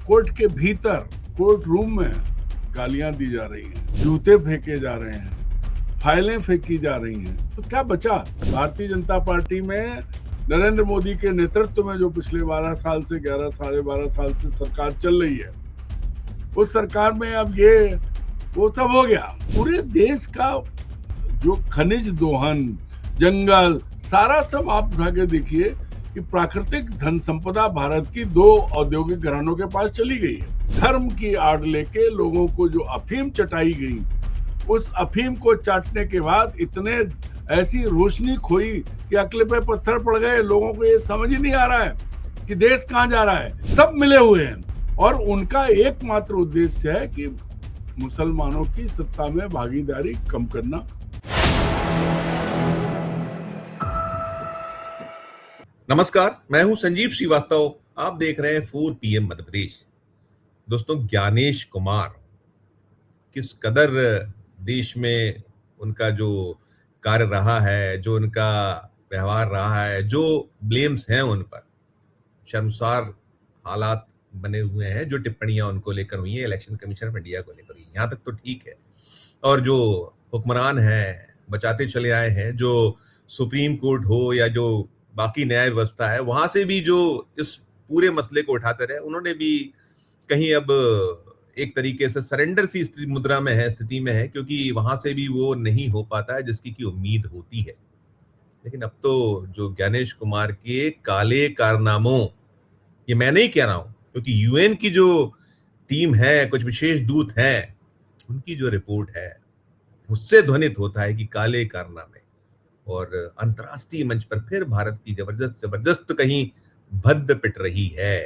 Court के भीतर, court room में गालियां दी जा रही हैं, जूते फेंके जा रहे हैं, फाइलें फेंकी जा रही हैं, तो क्या बचा? भारतीय जनता पार्टी में नरेंद्र मोदी के नेतृत्व में जो पिछले 12 साल से 11 साढ़े 12 साल से सरकार चल रही है, उस सरकार में अब ये वो सब हो गया। पूरे देश का जो खनिज दोहन, जंगल, सारा सब आप उठा के देखिए कि प्राकृतिक धन संपदा भारत की 2 औद्योगिक घरानों के पास चली गई है। धर्म की आड़ लेके लोगों को जो अफीम चटाई गई, उस अफीम को चाटने के बाद इतने ऐसी रोशनी खोई कि अकल पे पत्थर पड़ गए। लोगों को ये समझ ही नहीं आ रहा है कि देश कहाँ जा रहा है। सब मिले हुए हैं और उनका एकमात्र उद्देश्य है कि मुसलमानों की सत्ता में भागीदारी कम करना। नमस्कार, मैं हूं संजीव श्रीवास्तव। आप देख रहे हैं 4 PM मध्य प्रदेश। दोस्तों, ज्ञानेश कुमार किस कदर देश में उनका जो कार्य रहा है, जो उनका व्यवहार रहा है, जो ब्लेम्स हैं उन पर, शर्मसार हालात बने हुए हैं। जो टिप्पणियां उनको लेकर हुई हैं, इलेक्शन कमीशन ऑफ इंडिया को लेकर हुई, यहाँ तक तो ठीक है। और जो हुक्मरान हैं, बचाते चले आए हैं, जो सुप्रीम कोर्ट हो या जो बाकी न्याय व्यवस्था है, वहां से भी जो इस पूरे मसले को उठाते रहे, उन्होंने भी कहीं अब एक तरीके से सरेंडर सी मुद्रा में है, स्थिति में है, क्योंकि वहां से भी वो नहीं हो पाता है जिसकी की उम्मीद होती है। लेकिन अब तो जो ज्ञानेश कुमार के काले कारनामों, ये मैं नहीं कह रहा हूं, क्योंकि यूएन की जो टीम है, कुछ विशेष दूत हैं, उनकी जो रिपोर्ट है उससे ध्वनित होता है कि काले कारनामे और अंतर्राष्ट्रीय मंच पर फिर भारत की जबरदस्त कहीं भद्द पिट रही है।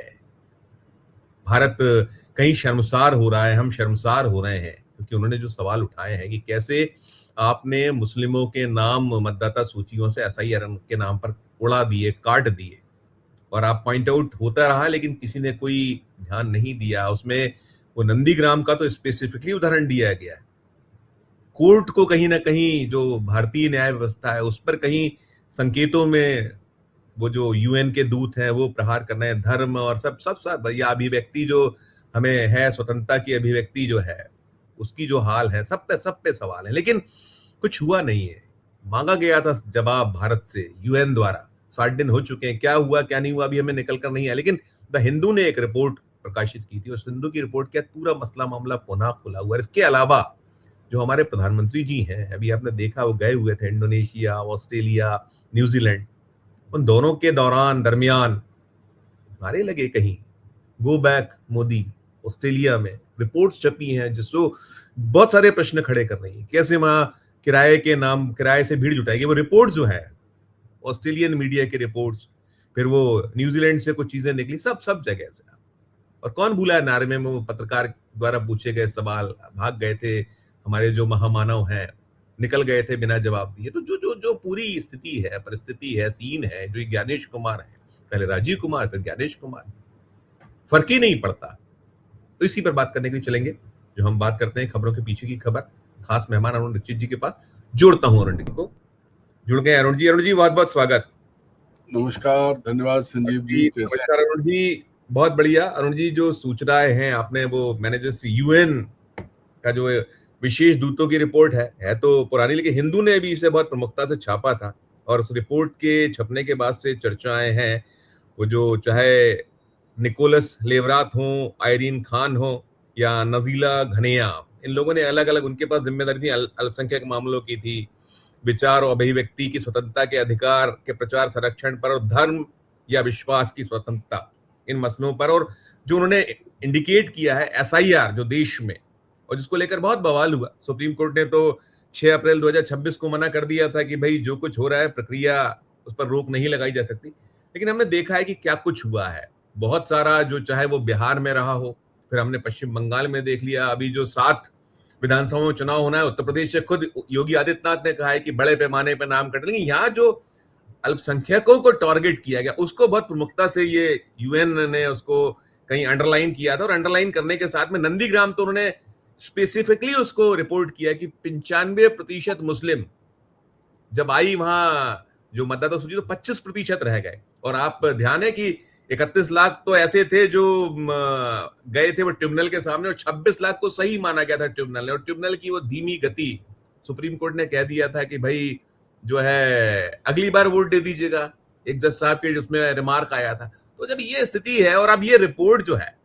भारत कहीं शर्मसार हो रहा है, हम शर्मसार हो रहे हैं, क्योंकि उन्होंने जो सवाल उठाए हैं कि कैसे आपने मुस्लिमों के नाम मतदाता सूचियों से एसआईआर के नाम पर उड़ा दिए, काट दिए, और आप पॉइंट आउट होता रहा लेकिन किसी ने कोई ध्यान नहीं दिया। उसमें वो नंदीग्राम का तो स्पेसिफिकली उदाहरण दिया गया है। कोर्ट को कहीं ना कहीं, जो भारतीय न्याय व्यवस्था है, उस पर कहीं संकेतों में वो जो यूएन के दूत हैं वो प्रहार कर रहे हैं। धर्म और सब या अभिव्यक्ति जो हमें है, स्वतंत्रता की अभिव्यक्ति जो है, उसकी जो हाल है, सब पे सवाल है। लेकिन कुछ हुआ नहीं है। मांगा गया था जवाब भारत से यूएन द्वारा, 60 दिन हो चुके हैं। क्या हुआ क्या नहीं हुआ अभी हमें निकल कर नहीं आया। लेकिन द हिंदू ने एक रिपोर्ट प्रकाशित की थी, उस हिंदू की रिपोर्ट के पूरा मसला मामला पुनः खुला हुआ है। इसके अलावा जो हमारे प्रधानमंत्री जी हैं, अभी आपने देखा वो गए हुए थे इंडोनेशिया, ऑस्ट्रेलिया, न्यूजीलैंड। उन दोनों के दरमियान नारे लगे कहीं गो बैक मोदी। ऑस्ट्रेलिया में रिपोर्ट्स छपी हैं जिसको बहुत सारे प्रश्न खड़े कर रही हैं। कैसे वहां किराए के नाम, किराए से भीड़ जुटाएगी। वो रिपोर्ट्स जो है ऑस्ट्रेलियन मीडिया की रिपोर्ट्स, फिर वो न्यूजीलैंड से कुछ चीजें निकली, सब जगह से। और कौन भूला है नारे में वो पत्रकार द्वारा पूछे गए सवाल, भाग गए थे हमारे जो महामानव हैं, निकल गए थे बिना जवाब दिए। तो जो जो जो पूरी स्थिति है, परिस्थिति है, सीन है, जो ज्ञानेश कुमार है, पहले राजीव कुमार फिर ज्ञानेश कुमार, फर्क ही नहीं पड़ता। तो इसी पर बात करने के लिए चलेंगे। जो हम बात करते हैं खबरों के पीछे की खबर, खास मेहमान अरुण दीक्षित जी के पास जोड़ता हूं। अरुण जी को जुड़ गए। अरुण जी बहुत बहुत स्वागत। नमस्कार, धन्यवाद संजीव जी। नमस्कार अरुण जी, बहुत बढ़िया। अरुण जी, जो सूचनाएं हैं आपने, वो मैंने जैसे यूएन का जो विशेष दूतों की रिपोर्ट है तो पुरानी, लेकिन हिंदू ने भी इसे बहुत प्रमुखता से छापा था। और उस रिपोर्ट के छपने के बाद से चर्चाएं हैं, वो जो चाहे निकोलस लेवरात हो, आयरीन खान हो या नजीला घनेया, इन लोगों ने अलग अलग, उनके पास जिम्मेदारी थी, अल्पसंख्यक मामलों की थी, विचार और अभिव्यक्ति की स्वतंत्रता के अधिकार के प्रचार संरक्षण पर, और धर्म या विश्वास की स्वतंत्रता, इन मसलों पर। और जो उन्होंने इंडिकेट किया है एसआईआर जो देश में, और जिसको लेकर बहुत बवाल हुआ। सुप्रीम कोर्ट ने तो 6 अप्रैल 2026 को मना कर दिया था कि भाई जो कुछ हो रहा है, प्रक्रिया, उस पर रोक नहीं लगाई जा सकती। लेकिन हमने देखा है कि क्या कुछ हुआ है। बहुत सारा, जो चाहे वो बिहार में रहा हो, फिर हमने पश्चिम बंगाल में देख लिया, अभी जो 7 विधानसभा में चुनाव होना है, उत्तर प्रदेश से खुद योगी आदित्यनाथ ने कहा है कि बड़े पैमाने पर नाम कट। लेकिन यहाँ जो अल्पसंख्यकों को टारगेट किया गया, उसको बहुत प्रमुखता से ये यूएन ने उसको कहीं अंडरलाइन किया था। और अंडरलाइन करने के साथ में नंदीग्राम तो उन्होंने स्पेसिफिकली उसको रिपोर्ट किया कि 95% मुस्लिम जब आई वहां जो मतदाता सूची, तो 25% रह गए। और आप ध्यान है कि 31 लाख तो ऐसे थे जो गए थे वो ट्रिब्यूनल के सामने, और 26 लाख को सही माना गया था ट्रिब्यूनल ने। और ट्रिब्यूनल की वो धीमी गति, सुप्रीम कोर्ट ने कह दिया था कि भाई जो है अगली बार वोट दे दीजिएगा, एक जज साहब के उसमें रिमार्क आया था। तो जब ये स्थिति है और अब ये रिपोर्ट जो है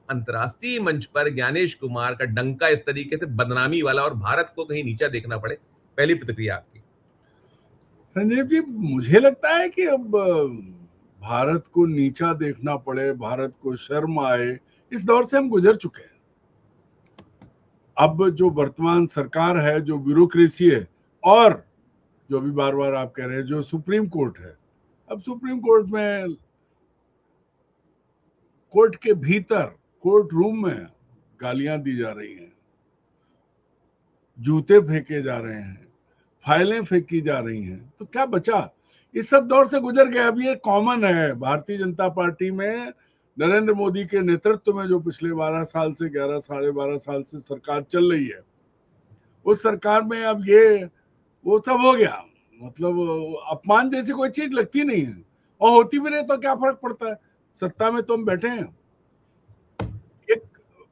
अंतरराष्ट्रीय मंच पर ज्ञानेश कुमार का डंका इस तरीके से बदनामी वाला, और भारत को कहीं नीचा देखना पड़े, पहली प्रतिक्रिया आपकी? संजीव जी, मुझे लगता है कि अब भारत को नीचा देखना पड़े, भारत को शर्म आए, इस दौर से हम गुजर चुके हैं। अब जो वर्तमान सरकार है, जो ब्यूरोक्रेसी है, और जो भी बार बार आप कह रहे हैं जो सुप्रीम कोर्ट है, अब सुप्रीम कोर्ट में, कोर्ट के भीतर, कोर्ट रूम में गालियां दी जा रही हैं, जूते फेंके जा रहे हैं, फाइलें फेंकी जा रही हैं, तो क्या बचा? इस सब दौर से गुजर गए। अब ये कॉमन है भारतीय जनता पार्टी में, नरेंद्र मोदी के नेतृत्व में जो पिछले 12 साल से 11 साढ़े 12 साल से सरकार चल रही है, उस सरकार में अब ये वो सब हो गया। मतलब अपमान जैसी कोई चीज लगती नहीं है, और होती भी रहे तो क्या फर्क पड़ता है, सत्ता में तो हम बैठे हैं। एक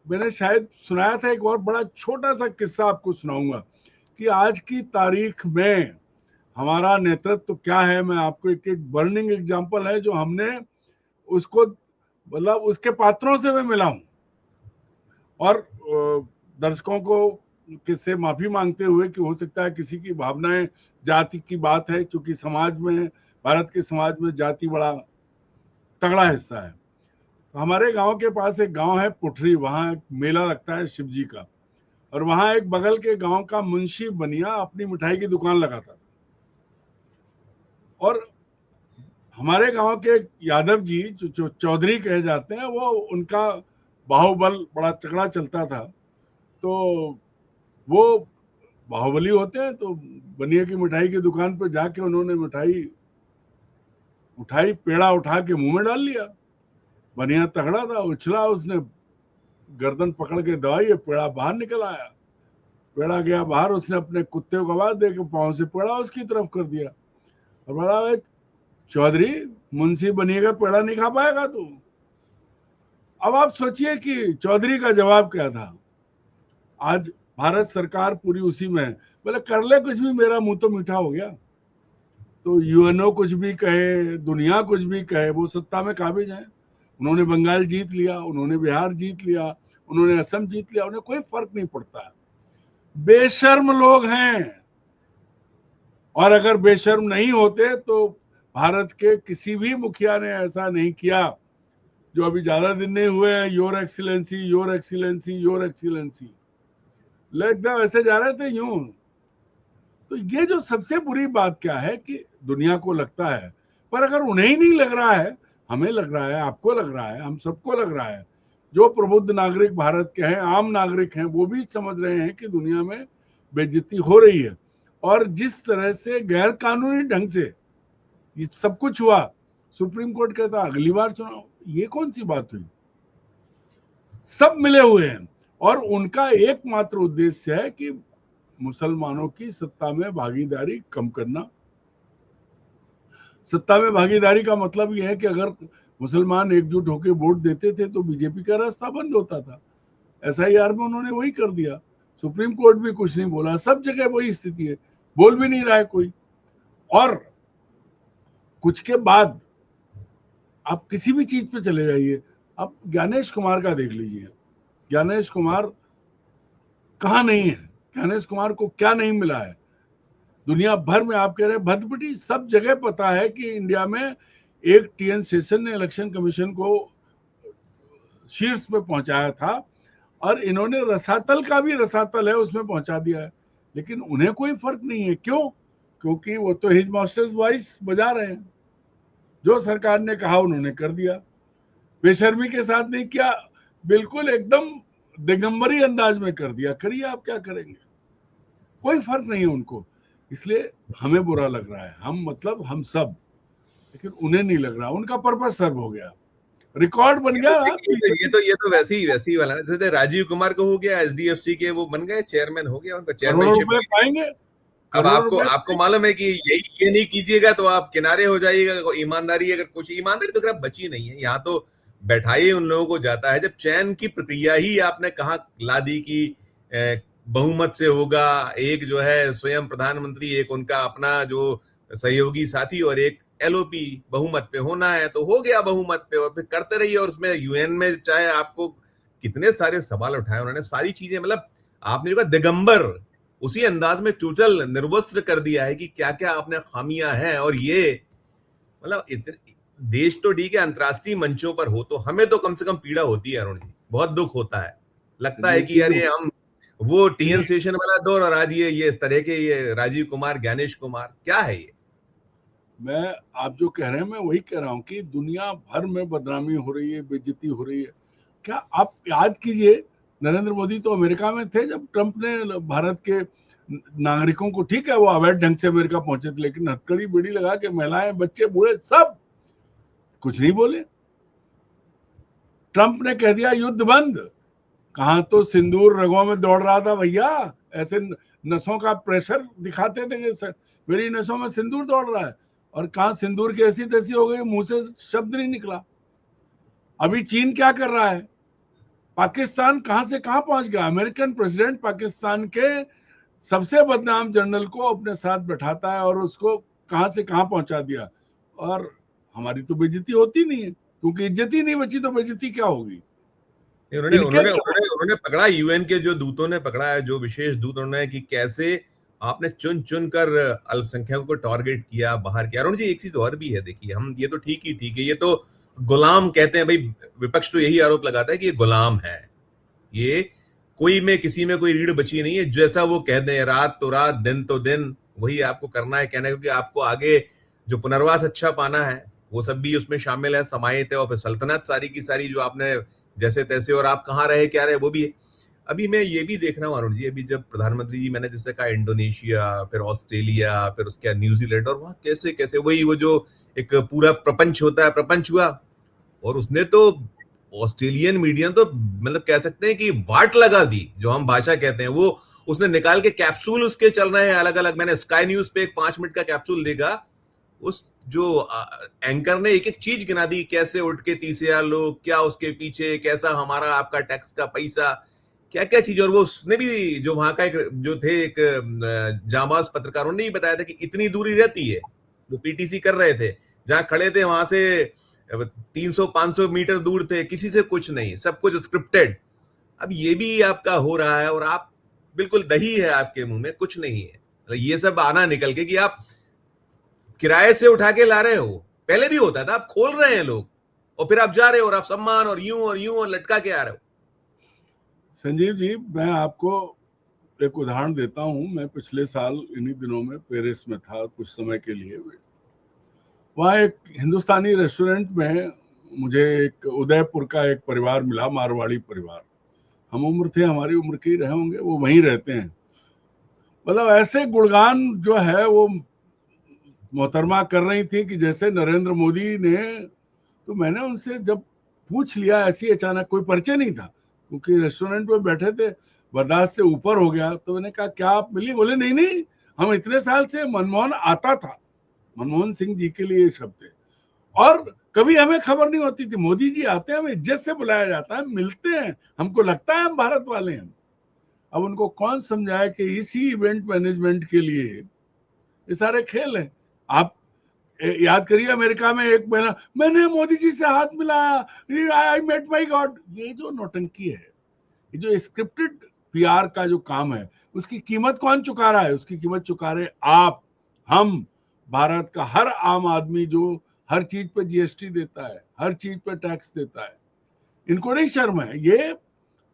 मैंने शायद सुनाया था, एक और बड़ा छोटा सा किस्सा आपको सुनाऊंगा कि आज की तारीख में हमारा नेतृत्व क्या है। मैं आपको एक बर्निंग एग्जांपल है जो हमने उसको, मतलब उसके पात्रों से मैं मिला हूं, और दर्शकों को किससे माफी मांगते हुए कि हो सकता है किसी की भावनाएं, जाति की बात है, क्योंकि समाज में, भारत के समाज में जाति बड़ा तगड़ा हिस्सा है। तो हमारे गांव के पास एक गांव है पुठरी, वहां एक मेला लगता है शिव जी का, और वहां एक बगल के गांव का मुंशी बनिया अपनी मिठाई की दुकान लगाता था। और हमारे गांव के यादव जी जो चौधरी कहे जाते हैं, वो उनका बाहुबल बड़ा तगड़ा चलता था। तो वो बाहुबली होते हैं, तो बनिया की मिठाई की दुकान पर जाके उन्होंने मिठाई उठाई, पेड़ा उठा के मुंह में डाल लिया। बनिया तगड़ा था, उछला, उसने गर्दन पकड़ के दबाई, पेड़ा बाहर निकल आया। पेड़ा गया बाहर, उसने अपने कुत्ते को आवाज दे के पांव से पेड़ा उसकी तरफ कर दिया, और बड़ा, चौधरी मुंशी बनिएगा, पेड़ा नहीं खा पाएगा तू। अब आप सोचिए कि चौधरी का जवाब क्या था। आज भारत सरकार पूरी उसी में है, बोले कर ले कुछ भी, मेरा मुंह तो मीठा हो गया। तो यूएनओ कुछ भी कहे, दुनिया कुछ भी कहे, वो सत्ता में काबिज है। उन्होंने बंगाल जीत लिया, उन्होंने बिहार जीत लिया, उन्होंने असम जीत लिया, उन्हें कोई फर्क नहीं पड़ता है। बेशर्म लोग हैं, और अगर बेशर्म नहीं होते तो भारत के किसी भी मुखिया ने ऐसा नहीं किया। जो अभी ज्यादा दिन नहीं हुए हैं, your excellency, your excellency, your excellency, एकदम ऐसे जा रहे थे यूं। तो ये जो सबसे बुरी बात क्या है कि दुनिया को लगता है, पर अगर उन्हें ही नहीं लग रहा है, हमें लग रहा है, आपको लग रहा है, हम सबको लग रहा है। जो प्रबुद्ध नागरिक भारत के हैं, आम नागरिक हैं, वो भी समझ रहे हैं कि दुनिया में बेइज्जती हो रही है। और जिस तरह से गैर कानूनी ढंग से ये सब कुछ हुआ, सुप्रीम कोर्ट कहता अगली बार चुनाव, ये कौन सी बात हुई? सब मिले हुए हैं, और उनका एकमात्र उद्देश्य है कि मुसलमानों की सत्ता में भागीदारी कम करना। सत्ता में भागीदारी का मतलब यह है कि अगर मुसलमान एकजुट होकर वोट देते थे तो बीजेपी का रास्ता बंद होता था। एसआईआर में उन्होंने वही कर दिया। सुप्रीम कोर्ट भी कुछ नहीं बोला, सब जगह वही स्थिति है, बोल भी नहीं रहा है कोई। और कुछ के बाद आप किसी भी चीज पे चले जाइए, आप ज्ञानेश कुमार का देख लीजिए। ज्ञानेश कुमार कहाँ नहीं है, ज्ञानेश कुमार को क्या नहीं मिला है। दुनिया भर में आप कह रहे हैं भद्रपटी, सब जगह पता है कि इंडिया में एक टीएन शेषन ने इलेक्शन कमीशन को शीर्ष पे पहुंचाया था, और इन्होंने रसातल का भी, रसातल है उसमें पहुंचा दिया है, लेकिन उन्हें कोई फर्क नहीं है। क्यों? क्योंकि वो तो हिज मास्टर्स वॉइस बजा रहे हैं। जो सरकार ने कहा उन्होंने कर दिया, बेशर्मी के साथ नहीं किया, बिल्कुल एकदम दिगंबरी अंदाज में कर दिया। करिए, आप क्या करेंगे, कोई फर्क नहीं है उनको। इसलिए हमें बुरा लग रहा है, हम मतलब हम सब, लेकिन उन्हें नहीं लग रहा। उनका पर्पस सर्व हो गया, रिकॉर्ड बन गया। ये तो वैसे ही वाला जैसे राजीव कुमार को हो गया, एसडीएफसी के वो बन गए चेयरमैन, हो गया उनका करोड़ों रुपए चेयरमैनशिप पाएंगे। अब करोड़ों आपको रुपए। आपको मालूम है कि ये नहीं कीजिएगा तो आप किनारे हो जाइएगा। ईमानदारी, अगर कुछ ईमानदारी तो खैर बची नहीं है, यहाँ तो बैठाइए उन लोगों को जाता है। जब चयन की प्रक्रिया ही आपने कहा ला दी कि बहुमत से होगा, एक जो है स्वयं प्रधानमंत्री, एक उनका अपना जो सहयोगी साथी और एक एलओपी बहुमत पे होना है, तो हो गया बहुमत पे, और फिर करते रहिए। और उसमें यूएन में चाहे आपको कितने सारे सवाल उठाए उन्होंने, सारी चीजें, मतलब आपने जो कहा दिगंबर उसी अंदाज में टोटल निर्वस्त्र कर दिया है कि क्या क्या आपने खामियां हैं। और ये मतलब देश तो ठीक है, अंतर्राष्ट्रीय मंचों पर हो तो हमें तो कम से कम पीड़ा होती है अरुण जी, बहुत दुख होता है। लगता है संजीव कि जी, अरे हम वो टीएन ये शेषन वाला दौर, और आज ये इस तरह के ये राजीव कुमार, ज्ञानेश कुमार, क्या है ये? मैं, आप जो कह रहे हैं मैं वही कह रहा हूँ कि दुनिया भर में बदनामी हो रही है, बेइज्जती हो रही है। क्या आप याद कीजिए, नरेंद्र मोदी तो अमेरिका में थे जब ट्रंप ने भारत के नागरिकों को, ठीक है वो अवैध ढंग से अमेरिका पहुंचे थे, लेकिन हथकड़ी बेड़ी लगा के महिलाएं, बच्चे, बूढ़े सब कुछ नहीं बोले। ट्रंप ने कह दिया युद्ध बंद, कहां तो सिंदूर रगों में दौड़ रहा था भैया, ऐसे नसों का प्रेशर दिखाते थे कि मेरी नसों में सिंदूर दौड़ रहा है, और कहां सिंदूर की ऐसी तैसी हो गई, मुंह से शब्द नहीं निकला। अभी चीन क्या कर रहा है, पाकिस्तान कहां से कहां पहुंच गया। अमेरिकन प्रेसिडेंट पाकिस्तान के सबसे बदनाम जनरल को अपने साथ बैठाता है और उसको कहां से कहां पहुंचा दिया। और हमारी तो बेइज्जती होती नहीं है, क्योंकि इज्जत ही नहीं बची तो बेइज्जती क्या होगी। उन्होंने इनके उन्होंने उन्होंने उन्होंने पकड़ा, यूएन के जो दूतों ने पकड़ा है, जो विशेष दूत, उन्होंने कि कैसे आपने चुन चुन कर अल्पसंख्यकों को टारगेट किया, बाहर किया। अरुण जी, एक चीज और भी है, देखिए, हम ये तो ठीक है, ये तो गुलाम कहते हैं भाई, विपक्ष तो यही आरोप लगाता है कि ये गुलाम है, ये कोई में किसी में कोई रीढ़ बची नहीं है, जैसा वो कह दें, रात तो रात, दिन तो दिन, वही आपको करना है, कहना है, क्योंकि आपको आगे जो पुनर्वास अच्छा पाना है वो सब भी उसमें शामिल है, समाहित है। और फिर सल्तनत सारी की सारी जो आपने जैसे तैसे, और आप कहाँ रहे क्या रहे वो भी है। अभी मैं ये भी देख रहा हूँ अरुण जी, अभी जब प्रधानमंत्री जी, मैंने जैसे कहा इंडोनेशिया, फिर ऑस्ट्रेलिया, फिर उसके बाद न्यूजीलैंड, और वहां कैसे कैसे वही वो जो एक पूरा प्रपंच होता है, प्रपंच हुआ। और उसने तो ऑस्ट्रेलियन मीडिया तो मतलब कह सकते हैं कि वाट लगा दी, जो हम भाषा कहते हैं, वो उसने निकाल के कैप्सूल उसके चल रहे हैं अलग अलग। मैंने स्काई न्यूज पे एक 5 मिनट का कैप्सूल देखा, उस जो एंकर ने एक एक चीज गिना दी, कैसे उठ के 30,000 लोग, क्या उसके पीछे, कैसा हमारा आपका टैक्स का पैसा, क्या क्या चीज। और वो उसने भी, जो वहां का एक जो थे एक जांबाज पत्रकारों ने ही बताया था कि इतनी दूरी रहती है, वो पीटीसी कर रहे थे, जहां खड़े थे वहां से 300-500 मीटर दूर थे, किसी से कुछ नहीं, सब कुछ स्क्रिप्टेड। अब ये भी आपका हो रहा है, और आप बिल्कुल दही है आपके मुंह में, कुछ नहीं है। ये सब आना निकल के कि आप किराए से उठा के ला रहे हो, पहले भी होता था, आप खोल रहे हैं लोग, और फिर आप जा रहे हो, और आप सम्मान और यूं और लटका के आ रहे हो। संजीव जी, मैं आपको एक उदाहरण देता हूं। मैं पिछले साल इन्हीं दिनों में पेरिस में था कुछ समय के लिए। वहाँ एक हिंदुस्तानी रेस्टोरेंट में मुझे एक उदयपुर का एक परिवार मिला, मारवाड़ी परिवार। हम उम्र थे, हमारी उम्र के ही रहे होंगे, वो वहीं रहते हैं। मतलब ऐसे गुणगान जो है वो मोहतरमा कर रही थी कि जैसे नरेंद्र मोदी ने। तो मैंने उनसे जब पूछ लिया, ऐसी अचानक, कोई परिचय नहीं था क्योंकि रेस्टोरेंट में बैठे थे, बर्दाश्त से ऊपर हो गया, तो मैंने कहा क्या आप मिली? बोले नहीं नहीं, हम इतने साल से, मनमोहन आता था, मनमोहन सिंह जी के लिए ये शब्द है, और कभी हमें खबर नहीं होती थी। मोदी जी आते हैं, हमें इज्जत से बुलाया जाता है, मिलते हैं, हमको लगता है हम भारत वाले हैं। अब उनको कौन समझाए कि इसी इवेंट मैनेजमेंट के लिए ये सारे खेल हैं। आप याद करिए, अमेरिका में एक महीना मैंने मोदी जी से हाथ मिलाया, आई मेट माई गॉड। ये जो नौटंकी है, ये जो स्क्रिप्टेड पीआर का जो काम है, उसकी कीमत कौन चुका रहा है? उसकी कीमत चुका रहे आप, हम, भारत का हर आम आदमी जो हर चीज पे जीएसटी देता है, हर चीज पे टैक्स देता है। इनको नहीं शर्म है? ये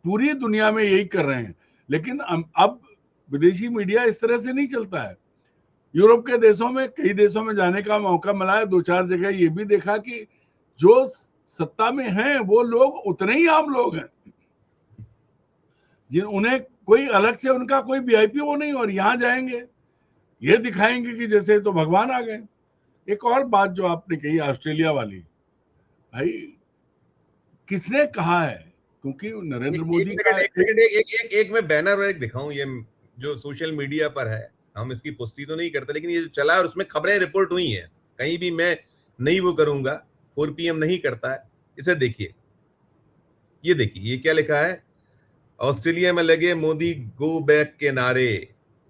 पूरी दुनिया में यही कर रहे हैं। लेकिन अब विदेशी मीडिया इस तरह से नहीं चलता है। यूरोप के देशों में, कई देशों में जाने का मौका मिला है, 2-4 जगह ये भी देखा कि जो सत्ता में हैं वो लोग उतने ही आम लोग हैं, जिन उन्हें कोई अलग से उनका कोई वीआईपी वो नहीं, और यहां जाएंगे ये दिखाएंगे कि जैसे तो भगवान आ गए। एक और बात जो आपने कही ऑस्ट्रेलिया वाली, भाई किसने कहा है? क्योंकि नरेंद्र एक मोदी का सेकंड, एक सेकंड, एक एक एक मैं बैनर और एक दिखाऊं, ये जो सोशल मीडिया पर है, हम इसकी पुष्टि तो नहीं करते, लेकिन ये जो चला है और उसमें खबरें रिपोर्ट हुई हैं, कहीं भी मैं नहीं वो करूंगा, 4 PM नहीं करता है। इसे देखिए, ये देखिए, ये क्या लिखा है, ऑस्ट्रेलिया में लगे मोदी गो बैक के नारे।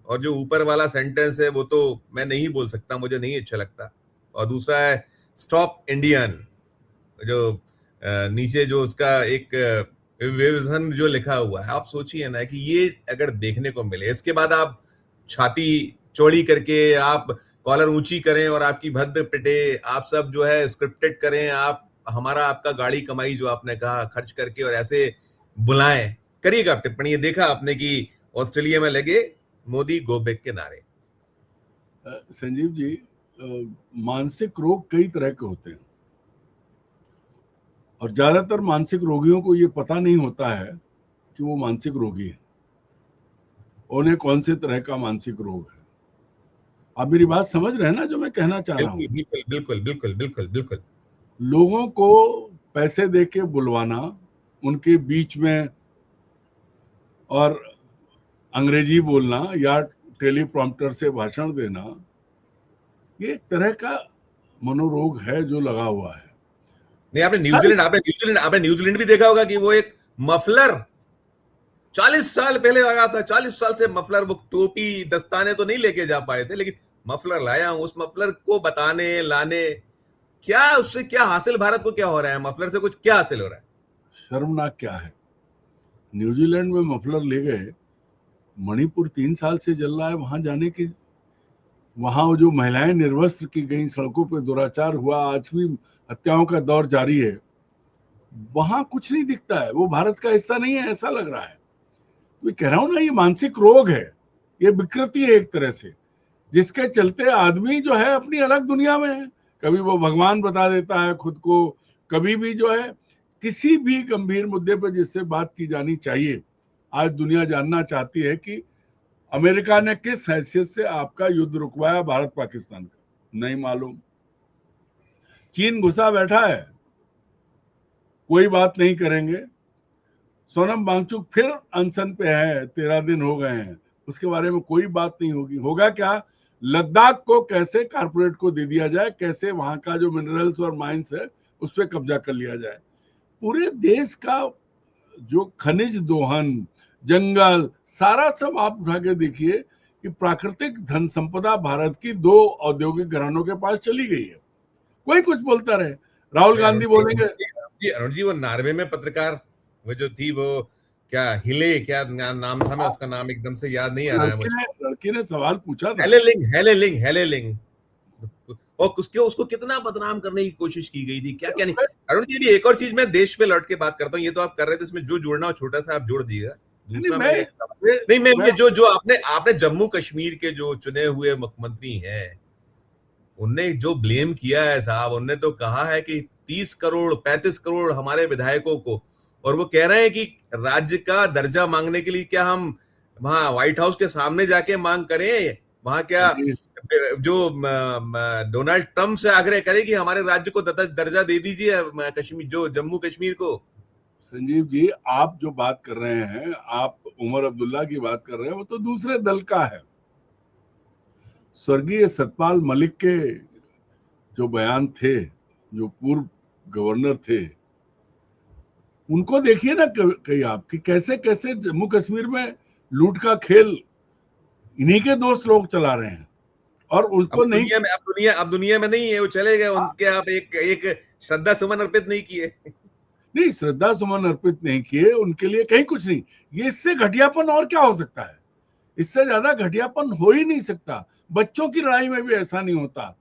और जो ऊपर वाला सेंटेंस है वो तो मैं नहीं बोल सकता, मुझे नहीं अच्छा लगता। और दूसरा है स्टॉप इंडियन, जो नीचे जो उसका एक विजन जो लिखा हुआ है। आप सोचिए ना कि ये अगर देखने को मिले, इसके बाद आप छाती चौड़ी करके आप कॉलर ऊंची करें और आपकी भद्द पिटे, आप सब जो है स्क्रिप्टेड करें, आप हमारा आपका गाड़ी कमाई जो आपने कहा खर्च करके और ऐसे बुलाएं, करिएगा आप टिप्पणी। ये देखा आपने कि ऑस्ट्रेलिया में लगे मोदी गो बैक के नारे। संजीव जी, मानसिक रोग कई तरह के होते हैं और ज्यादातर मानसिक रोगियों को ये पता नहीं होता है कि वो मानसिक रोगी है, उन्हें कौन से तरह का मानसिक रोग है। आप मेरी बात समझ रहे हैं ना जो मैं कहना चाह रहा हूँ? बिल्कुल बिल्कुल बिल्कुल बिल्कुल बिल्कुल। लोगों को पैसे दे के बुलवाना, उनके बीच में और अंग्रेजी बोलना या टेलीप्रॉम्प्टर से भाषण देना, ये एक तरह का मनोरोग है जो लगा हुआ है। नहीं, आपने न्यूजीलैंड भी देखा होगा कि वो एक मफलर 40 साल पहले लगा था। 40 साल से मफलर, वो टोपी दस्ताने तो नहीं लेके जा पाए थे, लेकिन मफलर लाया हूं। उस मफलर को बताने लाने, क्या उससे क्या हासिल, भारत को क्या हो रहा है, मफलर से कुछ क्या हासिल हो रहा है? शर्मनाक क्या है, न्यूजीलैंड में मफलर ले गए, मणिपुर 3 साल से जल रहा है, वहां जाने की, वहां जो महिलाएं निर्वस्त्र की गई, सड़कों पर दुराचार हुआ, आज भी हत्याओं का दौर जारी है, वहां कुछ नहीं दिखता है। वो भारत का हिस्सा नहीं है, ऐसा लग रहा है। मैं कह रहा हूं ना, ये मानसिक रोग है, ये विकृति है एक तरह से, जिसके चलते आदमी जो है अपनी अलग दुनिया में है। कभी वो भगवान बता देता है खुद को, कभी भी जो है किसी भी गंभीर मुद्दे पर जिससे बात की जानी चाहिए, आज दुनिया जानना चाहती है कि अमेरिका ने किस हैसियत से आपका युद्ध रुकवाया भारत पाकिस्तान का, नहीं मालूम। चीन घुसा बैठा है, कोई बात नहीं करेंगे। सोनम वांगचुक फिर अनशन पे है, 13 दिन हो गए हैं, उसके बारे में कोई बात नहीं होगी। होगा क्या, लद्दाख को कैसे कारपोरेट को दे दिया जाए, कैसे वहां का जो मिनरल्स और माइंस है उस पर कब्जा कर लिया जाए। पूरे देश का जो खनिज दोहन, जंगल, सारा सब आप उठा के देखिए कि प्राकृतिक धन संपदा भारत की 2 औद्योगिक घरानों के पास चली गई है। कोई कुछ बोलता रहे, राहुल गांधी बोलेंगे। अरुण जी, वो नॉर्वे में पत्रकार वो जो थी, वो क्या हिले, क्या नाम था, मैं उसका नाम एकदम से याद नहीं आ रहा है मुझे। लड़की ने सवाल पूछा था, हेलेलिंग, और उसको कितना बदनाम करने की कोशिश की गई थी, क्या क्या नहीं। अरुण जी, एक और चीज मैं देश पे लौट के बात करता हूँ, ये तो आप कर रहे थे, इसमें जो जोड़ना हो छोटा सा आप जोड़ दीजिएगा। दूसरा मैं जो जो आपने जम्मू कश्मीर के जो चुने हुए मुख्यमंत्री हैं, उनने जो ब्लेम किया है साहब, उनने तो कहा है कि 30 करोड़ 35 करोड़ हमारे विधायकों को, और वो कह रहे हैं कि राज्य का दर्जा मांगने के लिए क्या हम वहां व्हाइट हाउस के सामने जाके मांग करें, वहां क्या जो डोनाल्ड ट्रंप से आग्रह करे कि हमारे राज्य को दर्जा दे दीजिए, कश्मीर, जो जम्मू कश्मीर को। संजीव जी, आप जो बात कर रहे हैं, आप उमर अब्दुल्ला की बात कर रहे हैं, वो तो दूसरे दल का है। स्वर्गीय सतपाल मलिक के जो बयान थे, जो पूर्व गवर्नर थे, उनको देखिए ना कहीं आप कि कैसे कैसे जम्मू कश्मीर में लूट का खेल इन्हीं के दोस्त लोग चला रहे हैं, और उसको अब नहीं, दुनिया में नहीं है, वो चले गए, उनके आप एक श्रद्धा सुमन अर्पित नहीं किए। नहीं, श्रद्धा सुमन अर्पित नहीं किए, उनके लिए कहीं कुछ नहीं। ये इससे घटियापन और क्या हो सकता है, इससे ज्यादा घटियापन हो ही नहीं सकता। बच्चों की लड़ाई में भी ऐसा नहीं होता,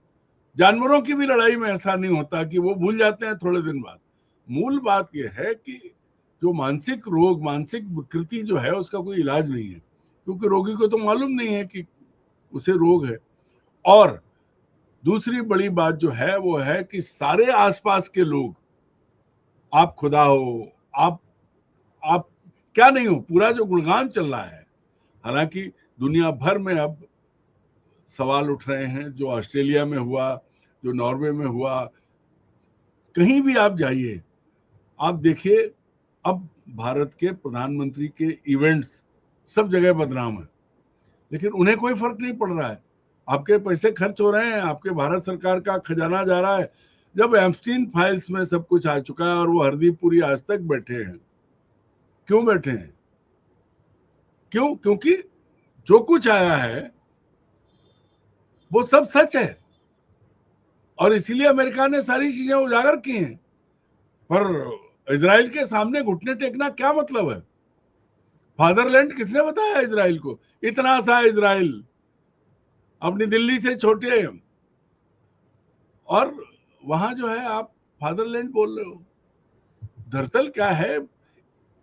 जानवरों की भी लड़ाई में ऐसा नहीं होता कि वो भूल जाते हैं थोड़े दिन बाद। मूल बात यह है कि जो मानसिक रोग, मानसिक विकृति जो है, उसका कोई इलाज नहीं है, क्योंकि रोगी को तो मालूम नहीं है कि उसे रोग है। और दूसरी बड़ी बात जो है वो है कि सारे आसपास के लोग, आप खुदा हो, आप क्या नहीं हो, पूरा जो गुणगान चल रहा है। हालांकि दुनिया भर में अब सवाल उठ रहे हैं, जो ऑस्ट्रेलिया में हुआ, जो नॉर्वे में हुआ, कहीं भी आप जाइए, आप देखिए, अब भारत के प्रधानमंत्री के इवेंट्स सब जगह बदनाम है। लेकिन उन्हें कोई फर्क नहीं पड़ रहा है। आपके पैसे खर्च हो रहे हैं, आपके भारत सरकार का खजाना जा रहा है। जब एप्स्टीन फाइल्स में सब कुछ आ चुका है और वो हरदीप पुरी आज तक बैठे हैं, क्यों बैठे हैं? क्यों? क्योंकि जो कुछ आया है वो सब सच है और इसीलिए अमेरिका ने सारी चीजें उजागर की हैं। पर इजराइल के सामने घुटने टेकना क्या मतलब है? फादरलैंड किसने बताया इजराइल को? इतना सा इजराइल अपनी दिल्ली से छोटे, और वहां जो है आप फादरलैंड बोल रहे हो। दरअसल क्या है,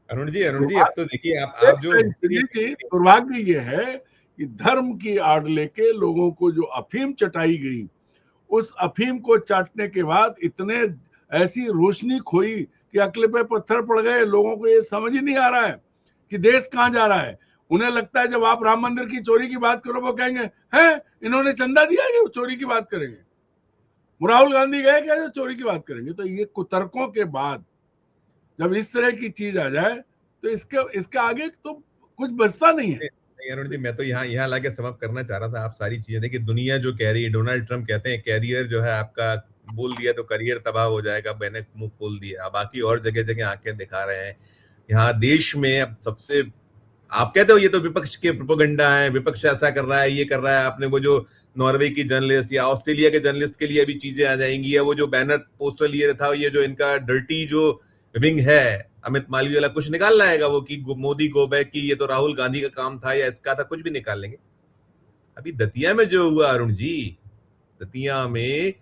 अरुण जी अब तो देखिए आप जो दुर्भाग्य ये है कि धर्म की आड़ लेके लोगों को जो अफीम चटाई गई, उस अफीम को चाटने के बाद इतने ऐसी रोशनी खोई कि अकल पे पत्थर पड़ गए। लोगों को ये समझ ही नहीं आ रहा है कि देश कहां जा रहा है। उन्हें लगता है जब आप राम मंदिर की चोरी की बात करो वो कहेंगे हैं इन्होंने चंदा दिया, ये चोरी की बात करेंगे। राहुल गांधी गए क्या जो चोरी की बात करेंगे? तो ये कुतर्कों के बाद जब इस तरह की चीज आ जाए तो इसके आगे तो कुछ बचता नहीं है। नहीं अरुण जी, मैं तो यहाँ लाके समाप्त करना चाह रहा था। आप सारी चीजें देखिए, दुनिया जो कह रही है, डोनाल्ड ट्रम्प कहते हैं कैरियर जो है आपका बोल दिया तो करियर तबाह हो जाएगा, मैंने मुंह खोल दिया। बाकी और जगह जगह आंखें दिखा रहे हैं। यहाँ देश में अब सबसे, आप कहते हो ये तो विपक्ष के प्रोपेगेंडा है, विपक्ष ऐसा कर रहा है, ये कर रहा है। आपने वो जो नॉर्वे की जर्नलिस्ट या ऑस्ट्रेलिया के जर्नलिस्ट के लिए भी चीजें आ जाएंगी, या वो जो बैनर पोस्टर लिए था, ये जो इनका डर्टी जो विंग है अमित मालवीय वाला, कुछ निकाल लाएगा वो कि मोदी गो बैक की ये तो राहुल गांधी का काम था या इसका था, कुछ भी निकाल लेंगे। अभी दतिया में जो हुआ अरुण जी, दतिया में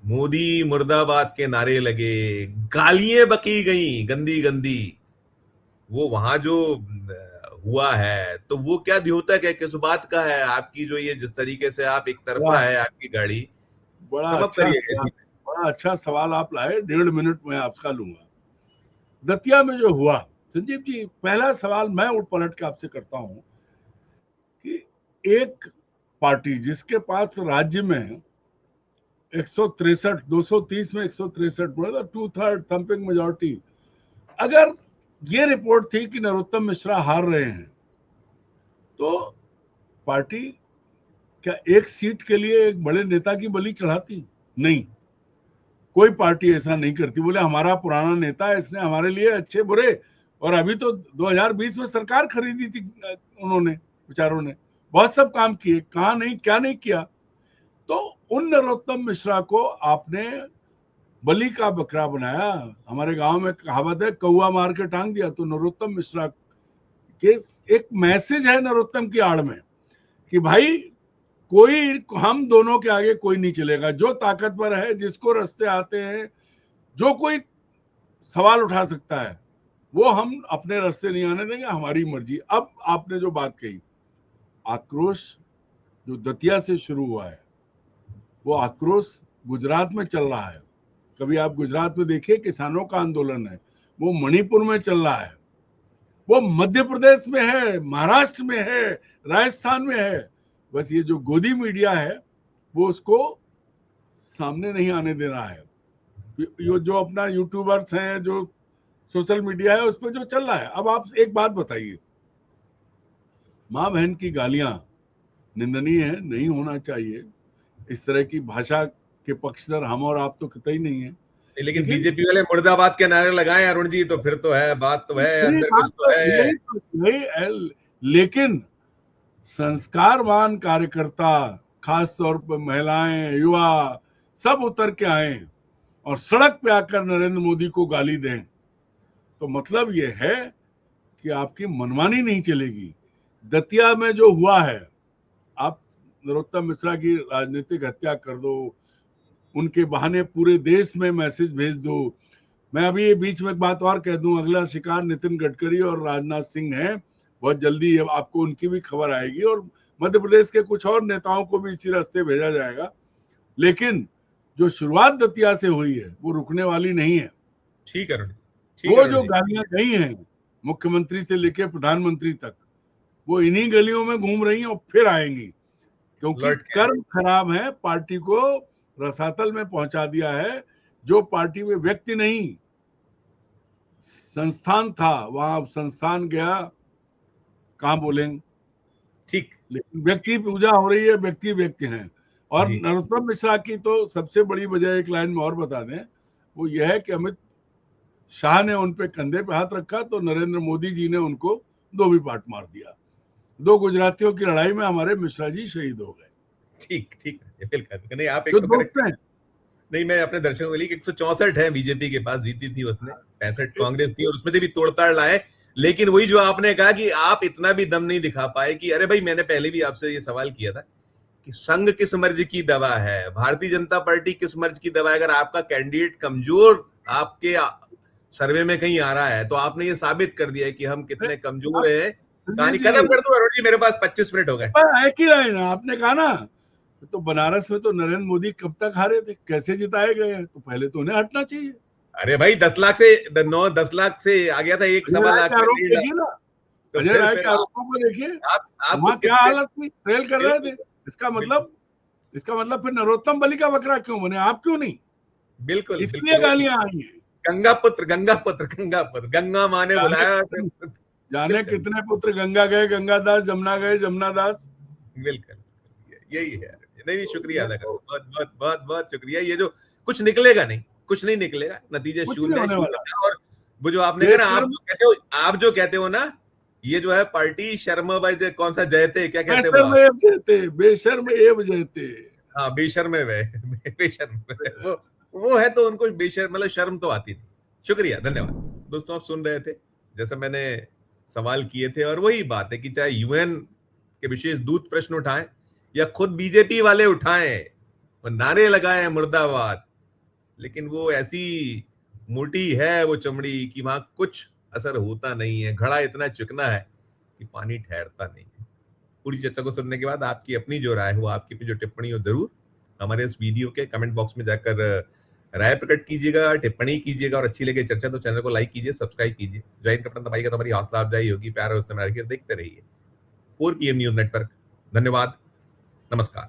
मोदी मुर्दाबाद के नारे लगे, गालियां बकी गई गंदी गंदी। वो वहां जो हुआ है तो वो क्या द्योतक है, किस बात का है? आपकी जो ये जिस तरीके से आप एक तरफा है आपकी गाड़ी, समाप्त करिए। बड़ा अच्छा सवाल आप लाए, 1.5 मिनट में आपका लूंगा। दतिया में जो हुआ, संजीव जी, पहला सवाल मैं उठ पलट के आपसे करता हूं कि एक पार्टी जिसके पास राज्य में 163, 230 में 163, मतलब 2/3 थंपिंग मेजोरिटी, अगर ये रिपोर्ट थी कि नरोत्तम मिश्रा हार रहे हैं तो पार्टी क्या एक सीट के लिए एक बड़े नेता की बलि चढ़ाती? नहीं, कोई पार्टी ऐसा नहीं करती। बोले हमारा पुराना नेता है, इसने हमारे लिए अच्छे बुरे, और अभी तो 2020 में सरकार खरीदी थी उन्होंने, विचारों ने बहुत सब काम किए, कहा नहीं क्या नहीं किया। तो उन नरोत्तम मिश्रा को आपने बलि का बकरा बनाया। हमारे गांव में कहावत है, कौआ मार के टांग दिया। तो नरोत्तम मिश्रा के एक मैसेज है नरोत्तम की आड़ में कि भाई कोई, हम दोनों के आगे कोई नहीं चलेगा। जो ताकतवर है, जिसको रास्ते आते हैं, जो कोई सवाल उठा सकता है, वो हम अपने रास्ते नहीं आने देंगे, हमारी मर्जी। अब आपने जो बात कही, आक्रोश जो दतिया से शुरू हुआ है वो आक्रोश गुजरात में चल रहा है। कभी आप गुजरात में देखिए, किसानों का आंदोलन है, वो मणिपुर में चल रहा है, वो मध्य प्रदेश में है, महाराष्ट्र में है, राजस्थान में है। बस ये जो गोदी मीडिया है वो उसको सामने नहीं आने दे रहा है। ये जो अपना यूट्यूबर्स हैं, जो सोशल मीडिया है, उस पर जो चल रहा है। अब आप एक बात बताइए, माँ बहन की गालियां निंदनीय है, नहीं होना चाहिए। इस तरह की भाषा के पक्षधर हम और आप तो कतई नहीं है। लेकिन बीजेपी वाले मुर्दाबाद के नारे लगाए अरुण जी, तो फिर तो है, बात तो है, अंदर कुछ तो है। लेकिन संस्कारवान कार्यकर्ता, खास तौर पर महिलाएं, युवा, सब उतर के आए और सड़क पे आकर नरेंद्र मोदी को गाली दें, तो मतलब ये है कि आपकी मनमानी नहीं चलेगी। दतिया में जो हुआ है, आप नरोत्तम मिश्रा की राजनीतिक हत्या कर दो, उनके बहाने पूरे देश में मैसेज भेज दो। मैं अभी ये बीच में एक बात और कह दूं, अगला शिकार नितिन गडकरी और राजनाथ सिंह है। बहुत जल्दी आपको उनकी भी खबर आएगी, और मध्य प्रदेश के कुछ और नेताओं को भी इसी रास्ते भेजा जाएगा। लेकिन जो शुरुआत दतिया से हुई है वो रुकने वाली नहीं है। ठीक है, वो जो गालियां गई हैं मुख्यमंत्री से लेकर प्रधानमंत्री तक, वो इन्हीं गलियों में घूम रही हैं और फिर आएंगी, क्योंकि कर्म खराब है। पार्टी को रसातल में पहुंचा दिया है। जो पार्टी में व्यक्ति नहीं, संस्थान था, वहां संस्थान गया, कहां बोलेंगे। ठीक। लेकिन व्यक्ति पूजा हो रही है, व्यक्ति व्यक्ति हैं। और जी नरोत्तम मिश्रा की तो सबसे बड़ी वजह एक लाइन में और बता दें, वो यह है कि अमित शाह ने उन पे कंधे पे हाथ रखा तो नरेंद्र मोदी जी ने उनको धोबी पाट मार दिया। 2 गुजरातियों की लड़ाई में हमारे मिश्रा जी शहीद हो गए। ठीक ठीक है, बिल्कुल नहीं, आप एक जो तो दोस्त करेक्ट हैं, नहीं, मैं अपने दर्शकों के लिए 164 है बीजेपी के पास, जीती थी उसने, 65 कांग्रेस थी और उसमें से भी तोड़ताड़ लाए। लेकिन वही जो आपने कहा कि आप इतना भी दम नहीं दिखा पाए कि अरे भाई, मैंने पहले भी आपसे ये सवाल किया था कि संघ किस मर्ज की दवा है, भारतीय जनता पार्टी किस मर्ज की दवा है। अगर आपका कैंडिडेट कमजोर आपके सर्वे में कहीं आ रहा है तो आपने ये साबित कर दिया है कि हम कितने कमजोर हैं। कहानी खत्म कर दो अरुण जी, मेरे पास 25 मिनट हो गए। एक ही लाइन है, आपने कहा ना, तो बनारस में तो नरेंद्र मोदी कब तक हारे थे, कैसे जिताए गए हैं, तो पहले तो उन्हें हटना चाहिए। अरे भाई 10 लाख से 10 लाख से आ गया था, 1-1.25 लाख आरोप में। देखिए ना, तो अजय राय के फिर आरोपों को देखिए, आप वहां क्या कितने हालत थी, ट्रेल कर रहे थे। इसका मतलब फिर नरोत्तम बलि का बकरा क्यों बने, आप क्यों नहीं? बिल्कुल इसलिए बिल्कुल गालियां आई हैं। गंगा पुत्र गंगा पुत्र गंगा पुत्र, गंगा माँ ने बुलाया। जाने कितने पुत्र गंगा गए गंगादास, जमुना गए जमुनादास। बिल्कुल यही है। नहीं नहीं, शुक्रिया अदा करो, बहुत बहुत बहुत बहुत शुक्रिया। ये जो कुछ निकलेगा नहीं, कुछ नहीं निकलेगा, नतीजे कुछ शून्य नहीं होने है। वाला। और वो जो आपने कहा ना, आप जो कहते हो ना, ये जो है पार्टी शर्मा भाई, कौन सा जयते, क्या कहते हो आप? बेशर्म एव जयते। हाँ, बेशर्म है बेशर्म वो है, तो उनको बेशर्म मतलब शर्म तो आती थी। शुक्रिया, धन्यवाद। दोस्तों, आप सुन रहे थे जैसे मैंने सवाल किए थे, और वही बात है कि चाहे यूएन के विशेष दूत प्रश्न उठाएं या खुद बीजेपी वाले उठाएं, वो नारे लगाएं मुर्दाबाद, लेकिन वो ऐसी मोटी है वो चमड़ी कि वहां कुछ असर होता नहीं है। घड़ा इतना चिकना है कि पानी ठहरता नहीं है। पूरी चर्चा को सुनने के बाद आपकी अपनी जो राय हो, आपकी अपनी जो टिप्पणी हो, जरूर हमारे इस वीडियो के कमेंट बॉक्स में जाकर राय प्रकट कीजिएगा, टिप्पणी कीजिएगा। और अच्छी लगे चर्चा तो चैनल को लाइक कीजिए, सब्सक्राइब कीजिए। ज्वाइन का बटन दबाइएगा तो हमारी हौसला अफजाई होगी। प्यार और देखते रहिए 4 PM न्यूज नेटवर्क। धन्यवाद, नमस्कार।